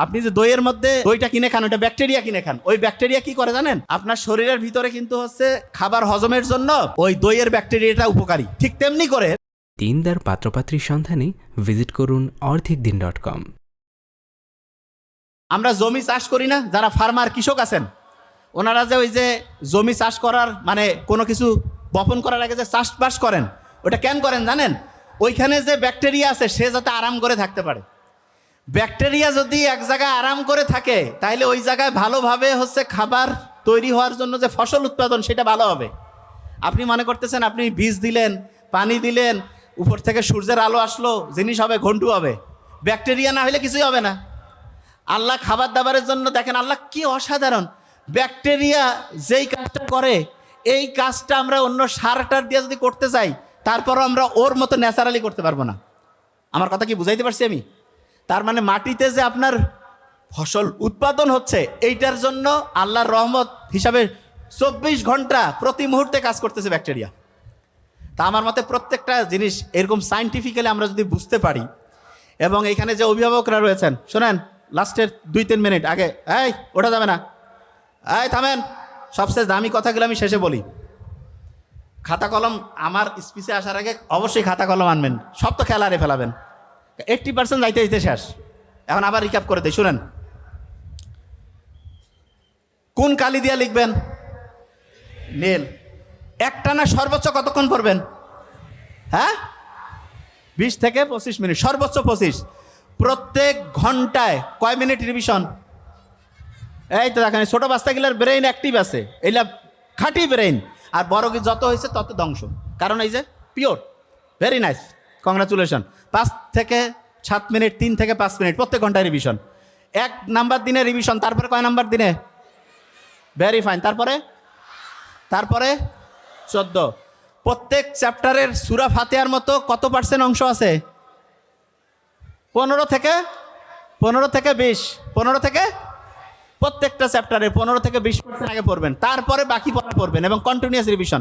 আপনি যে দইয়ের মধ্যে দইটা কিনে খান, ওটা ব্যাকটেরিয়া কিনে খান। ওই ব্যাকটেরিয়া কি করে জানেন? আপনার শরীরের ভিতরে কিন্তু হচ্ছে খাবার হজমের জন্য ওই দইয়ের ব্যাকটেরিয়াটা উপকারী। ঠিক তেমনি করে দিনদার পাত্রপাত্রীর সন্ধানে ভিজিট করুন orthicdin.com। আমরা জমি চাষ করি না, যারা ফার্মার কৃষক আছেন ওনারা যে ওই যে জমি চাষ করার মানে কোনো কিছু বপন করার আগে যে চাষবাস করেন, ওটা কেন করেন জানেন? ওইখানে যে ব্যাকটেরিয়া আছে সে যাতে আরাম করে থাকতে পারে। ব্যাকটেরিয়া যদি এক জায়গায় আরাম করে থাকে তাহলে ওই জায়গায় ভালোভাবে হচ্ছে খাবার তৈরি হওয়ার জন্য যে ফসল উৎপাদন সেটা ভালো হবে। আপনি মনে করতেছেন আপনি বীজ দিলেন, পানি দিলেন, উপর থেকে সূর্যের আলো আসলো, জিনিস হবে, ঘন্টু হবে। ব্যাকটেরিয়া না হলে কিছুই হবে না। আল্লাহ খাবার দাবারের জন্য দেখেন আল্লাহ কি অসাধারণ। ব্যাকটেরিয়া যেই কাজটা করে এই কাজটা আমরা অন্য সারটার দিয়ে যদি করতে চাই তারপরও আমরা ওর মতো ন্যাচারালি করতে পারবো না। আমার কথা কি বুঝাইতে পারছি আমি? তার মানে মাটিতে যে আপনার ফসল উৎপাদন হচ্ছে এইটার জন্য আল্লাহর রহমত হিসাবে 24 ঘন্টা প্রতি মুহূর্তে কাজ করতেছে ব্যাকটেরিয়া। তা আমার মতে প্রত্যেকটা জিনিস এরকম সায়েন্টিফিক্যালি আমরা যদি বুঝতে পারি, এবং এখানে যে অভিভাবকরা রয়েছেন শোনেন, লাস্টের 2-3 মিনিট আগে এই ওঠা যাবে না, এই থামেন, সবচেয়ে দামি কথাগুলো আমি শেষে বলি। খাতা কলম আমার স্পিচে আসার আগে অবশ্যই খাতা কলম আনবেন, সব তো খেলা হারিয়ে ফেলাবেন। 80% যাইতে যাইতে শেষ। এখন আবার রিক্যাপ করে দিই, শুনেন। কোন কালি দিয়ে লিখবেন? নীল। একটানা সর্বোচ্চ কতক্ষণ পড়বেন? হ্যাঁ, 20 থেকে 25 মিনিট, সর্বোচ্চ 25। প্রত্যেক ঘন্টায় কয় মিনিট রিভিশন? এই তো দেখেন ছোটো বাচ্চাগুলোর ব্রেইন অ্যাক্টিভ আছে, এইলা খাঁটি ব্রেইন। আর বড় যত হয়েছে তত ধ্বংস, কারণ এই যে পিওর। Very nice, congratulation. 5 থেকে 7 মিনিট, 3 থেকে 5 মিনিট প্রত্যেক ঘন্টায় রিভিশন। 1 নাম্বার দিনে রিভিশন, তারপরে কয় নাম্বার দিনে? Very fine. তারপরে 14। প্রত্যেক চ্যাপ্টারের সূরা ফাতিহার মতো কত % অংশ আছে? 15 থেকে 20। 15 থেকে প্রত্যেকটা চ্যাপ্টারে 15 থেকে 20% আগে পড়বেন, তারপরে বাকি পড়া পড়বেন এবং কন্টিনিউয়াস রিভিশন।